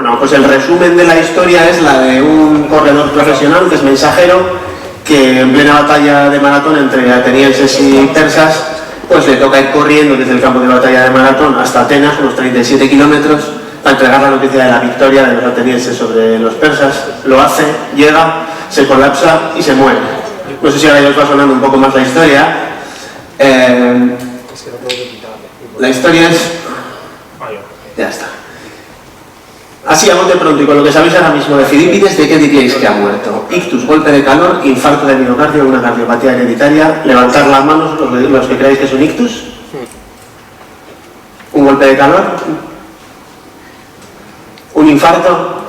Bueno, pues el resumen de la historia es la de un corredor profesional, que es Mensajero, que en plena batalla de maratón entre atenienses y persas, pues le toca ir corriendo desde el campo de batalla de maratón hasta Atenas, unos 37 kilómetros, para entregar la noticia de la victoria de los atenienses sobre los persas. Lo hace, llega, se colapsa y se muere. No sé si ahora ya os va sonando un poco más la historia. La historia es... Ya está. Así, a bote pronto, y con lo que sabéis ahora mismo de Filipides, ¿de qué diríais que ha muerto? Ictus, golpe de calor, infarto de miocardio, una cardiopatía hereditaria. Levantar las manos los que creáis que es un ictus. Un golpe de calor. Un infarto.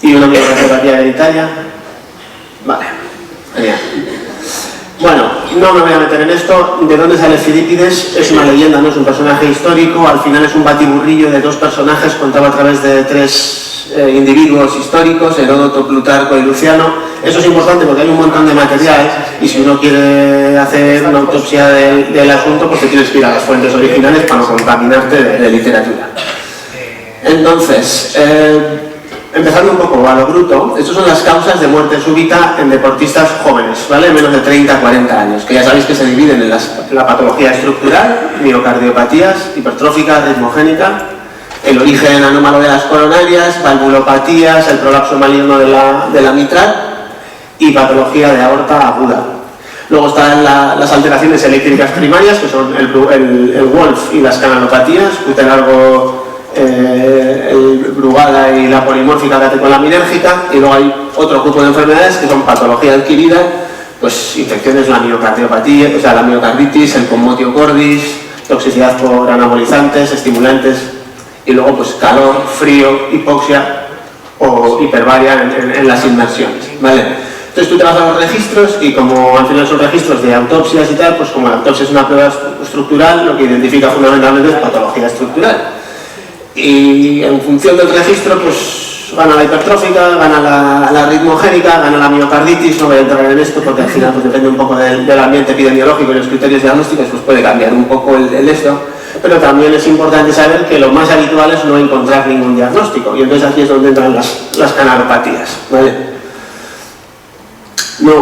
Y una miocardiopatía hereditaria. Vale, genial. Bueno, no me voy a meter en esto. ¿De dónde sale Filipides? Es una leyenda, no es un personaje histórico. Al final es un batiburrillo de dos personajes contado a través de tres individuos históricos, Heródoto, Plutarco y Luciano. Eso es importante porque hay un montón de material y si uno quiere hacer una autopsia del asunto, pues te tienes que ir a las fuentes originales para no contaminarte de literatura. Entonces, empezando un poco a lo bruto, estas son las causas de muerte súbita en deportistas jóvenes, ¿vale? Menos de 30 40 años, que ya sabéis que se dividen en la patología estructural, miocardiopatías, hipertrófica, ritmogénica, el origen anómalo de las coronarias, valvulopatías, el prolapso maligno de la mitral y patología de aorta aguda. Luego están las alteraciones eléctricas primarias, que son el Wolf y las canalopatías, Cutelargo, el Brugada y la polimórfica catecolaminérgica, y luego hay otro grupo de enfermedades que son patología adquirida, pues infecciones, la miocardiopatía, o sea, la miocarditis, el conmotio cordis, toxicidad por anabolizantes, estimulantes, y luego pues calor, frío, hipoxia o hiperbaria en las inmersiones, ¿vale? Entonces tú te vas a los registros y como al final son registros de autopsias y tal, pues como la autopsia es una prueba estructural, lo que identifica fundamentalmente es patología estructural. Y en función del registro, pues gana la hipertrófica, gana la ritmogénica, gana la miocarditis. No voy a entrar en esto porque al final pues depende un poco del ambiente epidemiológico y los criterios diagnósticos, pues puede cambiar un poco el esto. Pero también es importante saber que lo más habitual es no encontrar ningún diagnóstico. Y entonces aquí es donde entran las canalopatías, ¿vale? No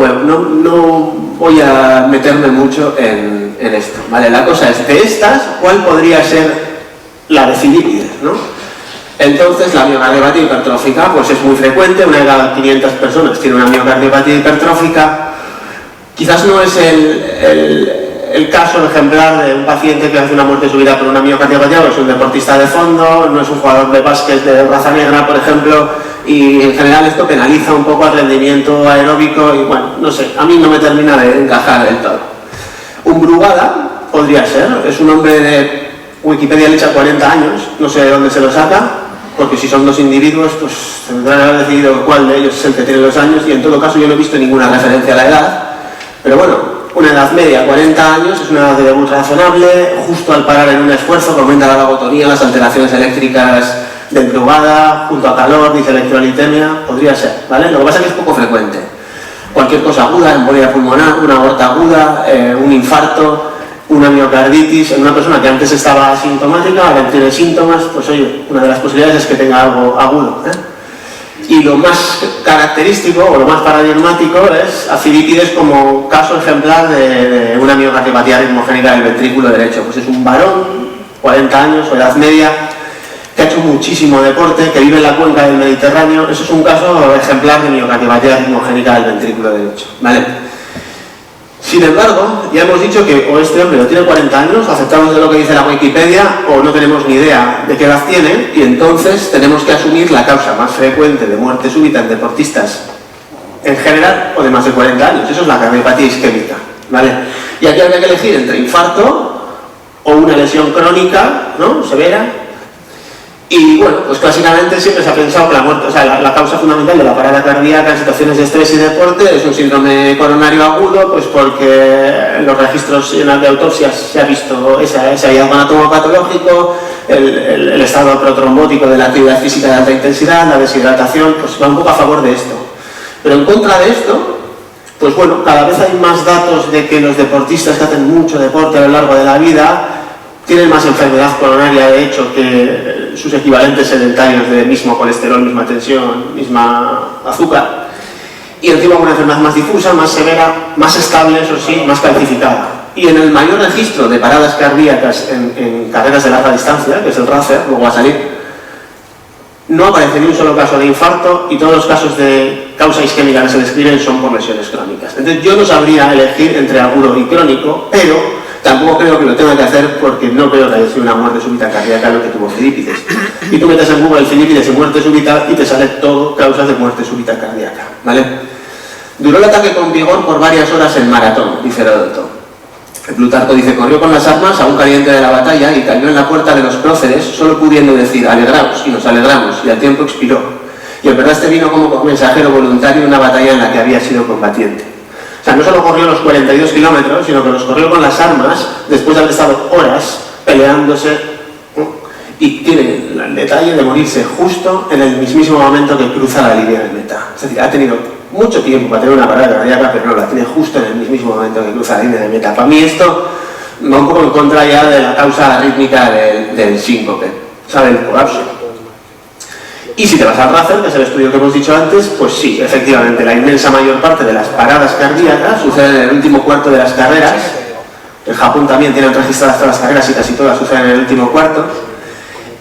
voy a meterme mucho en esto, ¿vale? La cosa es, de estas, ¿cuál podría ser la de Filipides, ¿no? Entonces la miocardiopatía hipertrófica pues es muy frecuente, una de cada 500 personas tiene una miocardiopatía hipertrófica. Quizás no es el caso ejemplar de un paciente que hace una muerte súbita por una miocardiopatía, porque es un deportista de fondo, no es un jugador de básquet de raza negra, por ejemplo, y en general esto penaliza un poco el rendimiento aeróbico y bueno, no sé, a mí no me termina de encajar del todo. Un Brugada podría ser, es un hombre de Wikipedia le echa 40 años, no sé de dónde se lo saca, porque si son dos individuos, pues tendrán que haber decidido cuál de ellos es el que tiene los años, y en todo caso yo no he visto ninguna referencia a la edad, pero bueno, una edad media, 40 años, es una edad de debut razonable, justo al parar en un esfuerzo, que aumenta la vagotonía, las alteraciones eléctricas del Brugada, junto a calor, dice electrolitemia, podría ser, ¿vale? Lo que pasa es que es poco frecuente. Cualquier cosa aguda, embolia pulmonar, una aorta aguda, un infarto, una miocarditis en una persona que antes estaba asintomática, ahora tiene síntomas, pues oye, una de las posibilidades es que tenga algo agudo, ¿eh? Y lo más característico o lo más paradigmático es a Filipides como caso ejemplar de una miocardiopatía ritmogénica del ventrículo derecho. Pues es un varón, 40 años o edad media, que ha hecho muchísimo deporte, que vive en la cuenca del Mediterráneo. Eso es un caso ejemplar de miocardiopatía ritmogénica del ventrículo derecho, ¿vale? Sin embargo, ya hemos dicho que o este hombre no tiene 40 años, aceptamos de lo que dice la Wikipedia, o no tenemos ni idea de qué edad tiene, y entonces tenemos que asumir la causa más frecuente de muerte súbita en deportistas en general o de más de 40 años. Eso es la cardiopatía isquémica, ¿vale? Y aquí habría que elegir entre infarto o una lesión crónica, ¿no?, severa. Y bueno, pues clásicamente siempre se ha pensado que la muerte, o sea, la causa fundamental de la parada cardíaca en situaciones de estrés y deporte es un síndrome coronario agudo, pues porque en los registros de autopsias se ha visto ese hallazgo anatomopatológico, el estado protrombótico de la actividad física de alta intensidad, la deshidratación, pues va un poco a favor de esto. Pero en contra de esto, pues bueno, cada vez hay más datos de que los deportistas que hacen mucho deporte a lo largo de la vida tienen más enfermedad coronaria, de hecho, que sus equivalentes sedentarios de mismo colesterol, misma tensión, misma azúcar. Y encima una enfermedad más difusa, más severa, más estable, eso sí, más calcificada. Y en el mayor registro de paradas cardíacas en carreras de larga distancia, que es el RACER, luego va a salir, no aparece ni un solo caso de infarto y todos los casos de causa isquémica que se describen son por lesiones crónicas. Entonces yo no sabría elegir entre agudo y crónico, pero tampoco creo que lo tenga que hacer porque no creo que haya sido una muerte súbita cardíaca lo que tuvo Filípides. Y tú metes en Google Filípides y muerte súbita y te sale todo causas de muerte súbita cardíaca, ¿vale? Duró el ataque con vigor por varias horas en maratón, dice Heródoto. Plutarco dice, corrió con las armas a un caliente de la batalla y cayó en la puerta de los próceres, solo pudiendo decir, alegraos, y nos alegramos, y al tiempo expiró. Y en verdad este vino como mensajero voluntario en una batalla en la que había sido combatiente. O sea, no solo corrió los 42 kilómetros, sino que los corrió con las armas, después de haber estado horas peleándose, y tiene el detalle de morirse justo en el mismísimo momento que cruza la línea de meta. Es decir, ha tenido mucho tiempo para tener una parada cardíaca, pero no la tiene justo en el mismo momento que cruza la línea de meta. Para mí esto va un poco en contra ya de la causa arrítmica del síncope, ¿sabe? El colapso. Y si te vas al RACER, que es el estudio que hemos dicho antes, pues sí, efectivamente, la inmensa mayor parte de las paradas cardíacas suceden en el último cuarto de las carreras. En Japón también tienen registradas todas las carreras y casi todas suceden en el último cuarto.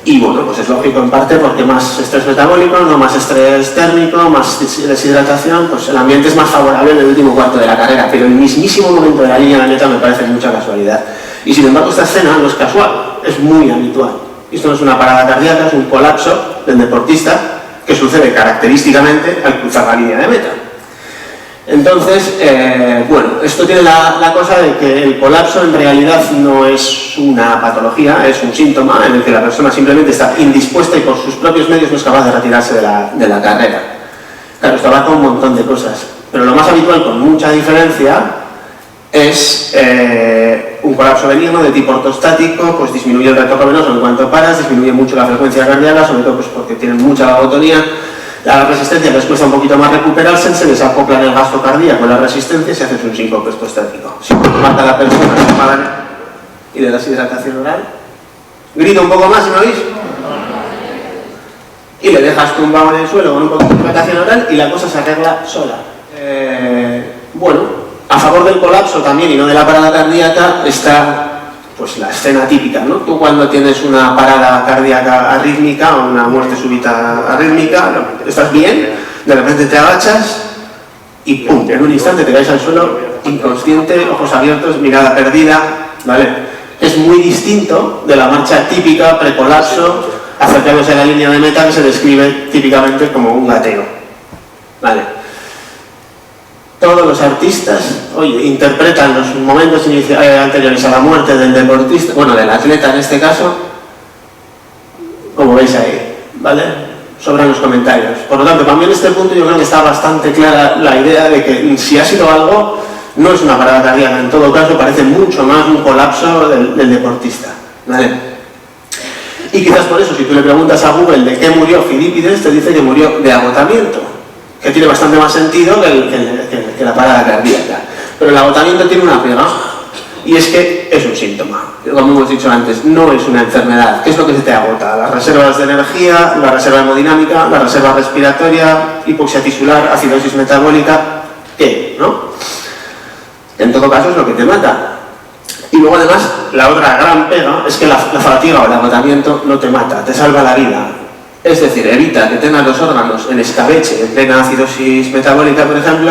Y bueno, pues es lógico en parte porque más estrés metabólico, no más estrés térmico, más deshidratación, pues el ambiente es más favorable en el último cuarto de la carrera, pero el mismísimo momento de la línea de meta me parece mucha casualidad. Y sin embargo esta escena no es casual, es muy habitual. Esto no es una parada cardíaca, es un colapso del deportista que sucede característicamente al cruzar la línea de meta. Entonces, bueno, esto tiene la cosa de que el colapso en realidad no es una patología, es un síntoma en el que la persona simplemente está indispuesta y por sus propios medios no es capaz de retirarse de la carrera. Claro, esto abarca un montón de cosas, pero lo más habitual, con mucha diferencia, es un colapso benigno de tipo ortostático, pues disminuye el retorno venoso en cuanto paras, disminuye mucho la frecuencia cardíaca, sobre todo pues porque tienen mucha vagotonía. La resistencia les cuesta un poquito más recuperarse, se desacopla en el gasto cardíaco con la resistencia y se hace un síncope ortostático. Si mata a la persona, se paran y le das hidratación oral. Grita un poco más, ¿me oís? Y le dejas tumbado en el suelo con un poco de hidratación oral y la cosa se arregla sola. Bueno, a favor del colapso también y no de la parada cardíaca está pues la escena típica, ¿no? Tú cuando tienes una parada cardíaca arrítmica o una muerte súbita arrítmica, estás bien, de repente te agachas y ¡pum! En un instante te caes al suelo inconsciente, ojos abiertos, mirada perdida, ¿vale? Es muy distinto de la marcha típica precolapso acercándose a la línea de meta que se describe típicamente como un gateo, ¿vale? Todos los artistas, oye, interpretan los momentos anteriores a la muerte del deportista, bueno, del atleta en este caso, como veis ahí, ¿vale? Sobran los comentarios. Por lo tanto, también en este punto yo creo que está bastante clara la idea de que si ha sido algo, no es una parada cardíaca, en todo caso parece mucho más un colapso del deportista, ¿vale? Y quizás por eso, si tú le preguntas a Google de qué murió Filípides, te dice que murió de agotamiento, que tiene bastante más sentido que la parada cardíaca. Pero el agotamiento tiene una pega, y es que es un síntoma. Como hemos dicho antes, no es una enfermedad. ¿Qué es lo que se te agota? Las reservas de energía, la reserva hemodinámica, la reserva respiratoria, hipoxia tisular, acidosis metabólica, ¿qué? ¿No? En todo caso es lo que te mata. Y luego además, la otra gran pega es que la fatiga o el agotamiento no te mata, te salva la vida. Es decir, evita que tengas los órganos en escabeche, en plena acidosis metabólica, por ejemplo,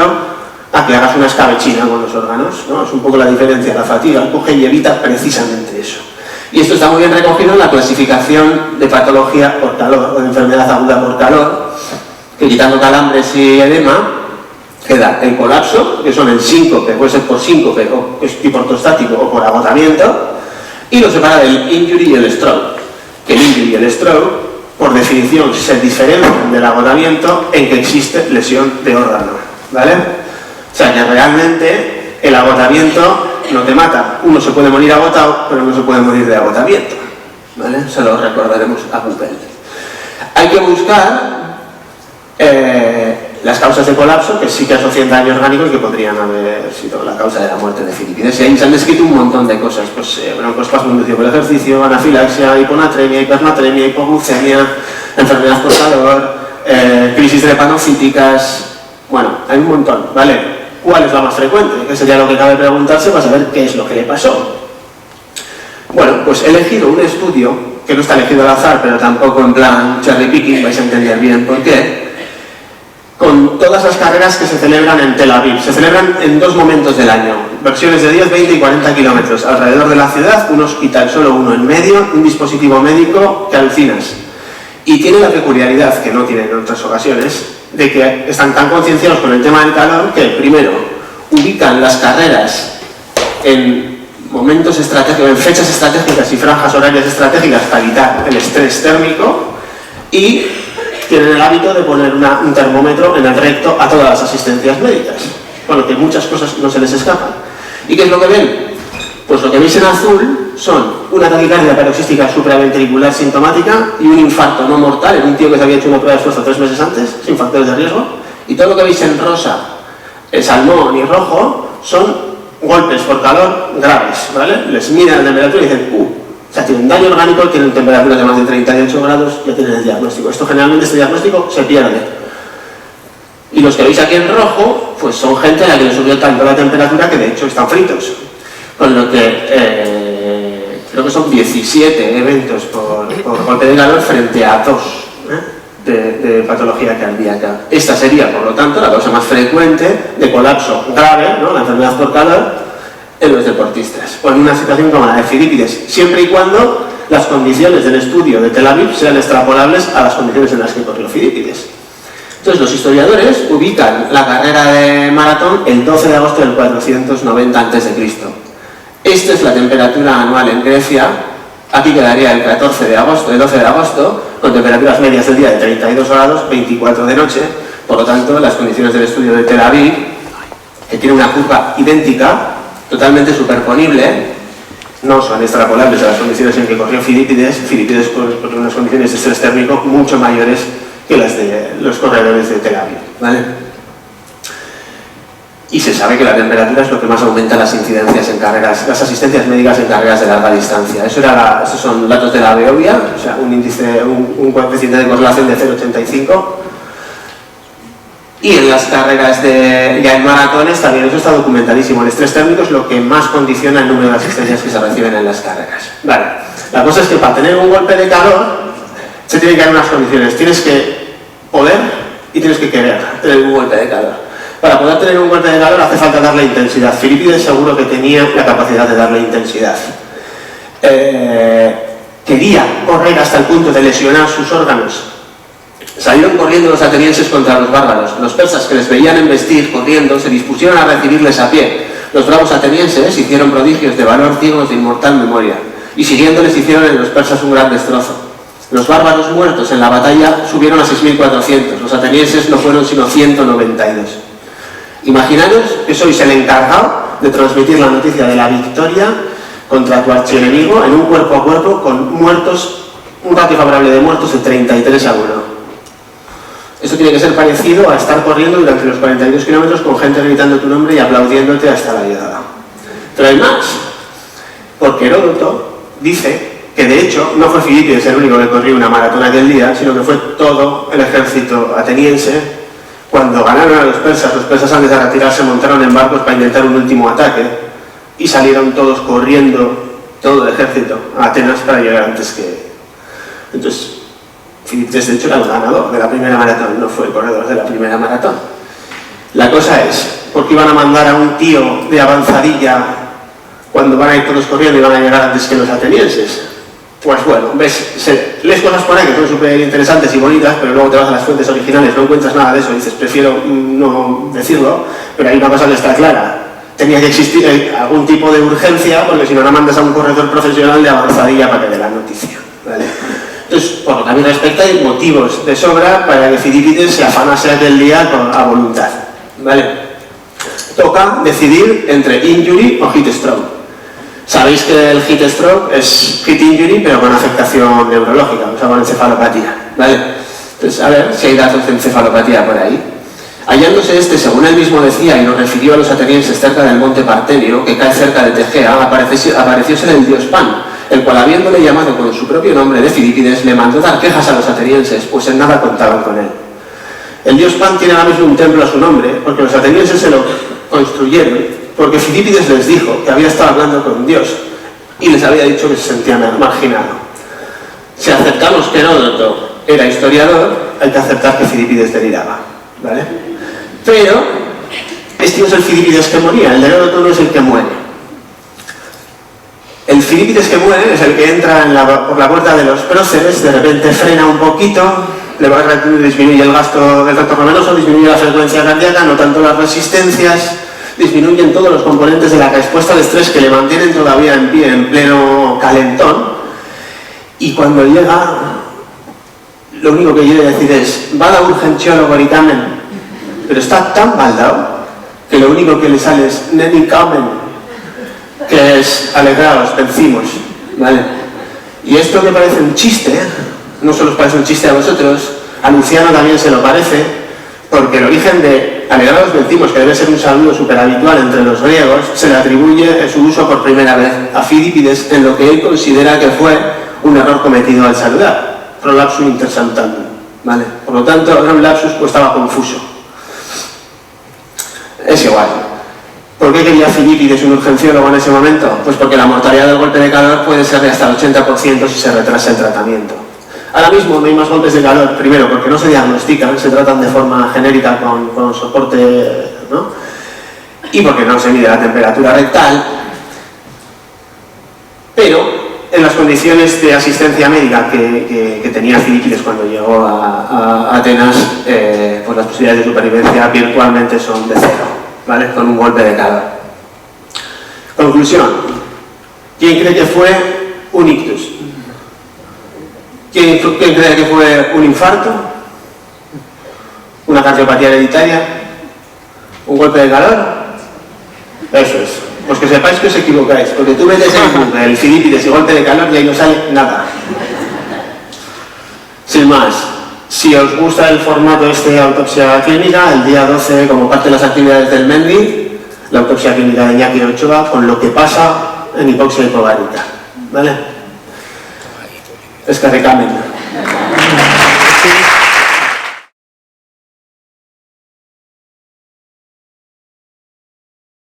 a que hagas una escabechina con los órganos, ¿no? Es un poco la diferencia. La fatiga coge y evita precisamente eso. Y esto está muy bien recogido en la clasificación de patología por calor, o de enfermedad aguda por calor, que quitando calambres y edema, queda el colapso, que son el síncope, puede ser por síncope, o es tipo ortostático, o por agotamiento, y lo separa del injury y el stroke, que el injury y el stroke, por definición, se diferencian del agotamiento en que existe lesión de órgano, ¿vale? O sea que realmente el agotamiento no te mata. Uno se puede morir agotado, pero no se puede morir de agotamiento, ¿vale? Se lo recordaremos a Google. Hay que buscar las causas de colapso, que sí que asocian daño orgánico y que podrían haber sido la causa de la muerte de Filipides. Y ahí se han descrito un montón de cosas, pues broncoespasmo inducido por el ejercicio, anafilaxia, hiponatremia, hipernatremia, hipoglucemia, enfermedad por calor, crisis drepanocíticas. Bueno, hay un montón, ¿vale? ¿Cuál es la más frecuente? Que sería lo que cabe preguntarse para saber qué es lo que le pasó. Bueno, pues he elegido un estudio, que no está elegido al azar, pero tampoco en plan cherry picking, vais a entender bien por qué, con todas las carreras que se celebran en Tel Aviv. Se celebran en 2 momentos del año, versiones de 10, 20 y 40 kilómetros alrededor de la ciudad, un hospital, solo uno en medio, un dispositivo médico que alucinas. Y tiene la peculiaridad, que no tiene en otras ocasiones, de que están tan concienciados con el tema del calor que, primero, ubican las carreras en momentos estratégicos, en fechas estratégicas y franjas horarias estratégicas para evitar el estrés térmico, y tienen el hábito de poner un termómetro en el recto a todas las asistencias médicas, con lo que muchas cosas no se les escapan. ¿Y qué es lo que ven? Pues lo que veis en azul son una taquicardia paroxística supraventricular sintomática y un infarto no mortal en un tío que se había hecho una prueba de esfuerzo 3 meses antes, sin factores de riesgo. Y todo lo que veis en rosa, el salmón y rojo son golpes por calor graves, ¿vale? Les miden la temperatura y dicen, o sea, tienen daño orgánico, tienen temperaturas de más de 38 grados, ya tienen el diagnóstico. Esto generalmente, este diagnóstico se pierde. Y los que veis aquí en rojo, pues son gente a la que le subió tanto la temperatura que de hecho están fritos. Con lo que creo que son 17 eventos por golpe de calor frente a 2 de patología cardíaca. Esta sería, por lo tanto, la causa más frecuente de colapso grave, ¿no? La enfermedad por calor, en los deportistas, o en una situación como la de Filipides, siempre y cuando las condiciones del estudio de Tel Aviv sean extrapolables a las condiciones en las que corrió Filipides. Entonces, los historiadores ubican la carrera de maratón el 12 de agosto del 490 a.C. Esta es la temperatura anual en Grecia. Aquí quedaría el 14 de agosto, el 12 de agosto, con temperaturas medias del día de 32 grados, 24 de noche. Por lo tanto, las condiciones del estudio de Tel Aviv, que tiene una curva idéntica, totalmente superponible, no son extrapolables a las condiciones en que corrió Filipides por unas condiciones de estrés térmico mucho mayores que las de los corredores de Tel Aviv, ¿vale? Y se sabe que la temperatura es lo que más aumenta las incidencias en carreras, las asistencias médicas en carreras de larga distancia. Esos son datos de la Veolia, o sea, un coeficiente de correlación de 0,85. Y en las carreras ya en maratones también eso está documentadísimo. El estrés térmico es lo que más condiciona el número de asistencias que se reciben en las carreras. Vale. La cosa es que para tener un golpe de calor se tienen que dar unas condiciones. Tienes que poder y tienes que querer tener un golpe de calor. Para poder tener un golpe de calor hace falta darle intensidad. Filipides seguro que tenía la capacidad de darle intensidad. Quería correr hasta el punto de lesionar sus órganos. Salieron corriendo los atenienses contra los bárbaros. Los persas, que les veían embestir corriendo, se dispusieron a recibirles a pie. Los bravos atenienses hicieron prodigios de valor dignos de inmortal memoria, y siguiéndoles hicieron en los persas un gran destrozo. Los bárbaros muertos en la batalla subieron a 6.400, los atenienses no fueron sino 192. Imaginaros que sois el encargado de transmitir la noticia de la victoria contra tu archienemigo en un cuerpo a cuerpo con muertos, un ratio favorable de muertos de 33 a 1. Eso tiene que ser parecido a estar corriendo durante los 42 kilómetros con gente gritando tu nombre y aplaudiéndote hasta la llegada. Pero hay más, porque Heródoto dice que de hecho no fue Filipides el único que corrió una maratón aquel día, sino que fue todo el ejército ateniense. Cuando ganaron a los persas antes de retirarse montaron en barcos para intentar un último ataque y salieron todos corriendo, todo el ejército, a Atenas para llegar antes que... Entonces, Filipides de hecho era el ganador de la primera maratón, no fue el corredor de la primera maratón. La cosa es, ¿por qué iban a mandar a un tío de avanzadilla cuando van a ir todos corriendo y van a llegar antes que los atenienses? Pues bueno, lees cosas por ahí que son súper interesantes y bonitas, pero luego te vas a las fuentes originales, no encuentras nada de eso y dices, prefiero no decirlo, pero hay una cosa que está clara. Tenía que existir algún tipo de urgencia, porque si no la mandas a un corredor profesional de avanzadilla para que dé la noticia, ¿vale? Entonces, por lo que a mí respecta, hay motivos de sobra para que Filipides se afanase aquel día a voluntad, ¿vale? Toca decidir entre injury o heat stroke. Sabéis que el heat stroke es heat injury, pero con afectación neurológica, o sea, con encefalopatía, ¿vale? Entonces, a ver si hay datos de encefalopatía por ahí. Hallándose este, según él mismo decía, y lo refirió a los atenienses cerca del monte Partenio, que cae cerca de Tegea, apareciósele el dios Pan, el cual, habiéndole llamado con su propio nombre de Filipides, le mandó dar quejas a los atenienses, pues en nada contaban con él. El dios Pan tiene ahora mismo un templo a su nombre, porque los atenienses se lo construyeron, porque Filipides les dijo que había estado hablando con Dios, y les había dicho que se sentían marginados. Si aceptamos que Heródoto era historiador, hay que aceptar que Filipides deliraba, ¿vale? Pero este no es el Filipides que moría, el de Heródoto no es el que muere. El Filipides que muere es el que entra por la puerta de los próceres, de repente frena un poquito, disminuye el gasto del retorno venoso, disminuye la frecuencia cardíaca, no tanto las resistencias, disminuyen todos los componentes de la respuesta de estrés que le mantienen todavía en pie en pleno calentón, y cuando llega, lo único que quiere decir es «Vada urgenciólogo oritamen», pero está tan baldado que lo único que le sale es «Neni kamen», que es «alegraos, vencimos», ¿vale? Y esto me parece un chiste, no solo os parece un chiste a vosotros, a Luciano también se lo parece, porque el origen de «alegraos, vencimos», que debe ser un saludo súper habitual entre los griegos, se le atribuye en su uso por primera vez a Filipides en lo que él considera que fue un error cometido al saludar, prolapsum inter salutandum, ¿vale? Por lo tanto, era un lapsus, pues estaba confuso. Es igual. ¿Por qué quería Filipides un urgenciólogo en ese momento? Pues porque la mortalidad del golpe de calor puede ser de hasta el 80% si se retrasa el tratamiento. Ahora mismo no hay más golpes de calor, primero porque no se diagnostican, se tratan de forma genérica con soporte, ¿no? Y porque no se mide la temperatura rectal, pero en las condiciones de asistencia médica que tenía Filipides cuando llegó a Atenas, pues las posibilidades de supervivencia virtualmente son de cero, ¿vale? Con un golpe de calor. Conclusión. ¿Quién cree que fue un ictus? ¿Quién cree que fue un infarto? ¿Una cardiopatía hereditaria? ¿Un golpe de calor? Eso es. Pues que sepáis que os equivocáis, porque tú metes en Google el Filipides y golpe de calor y ahí no sale nada. Sin más, si os gusta el formato de autopsia clínica, el día 12, como parte de las actividades del Mendy, la autopsia clínica de Iñaki Ochoa, con lo que pasa en hipoxia hipobaríca, ¿vale? Es que recamen.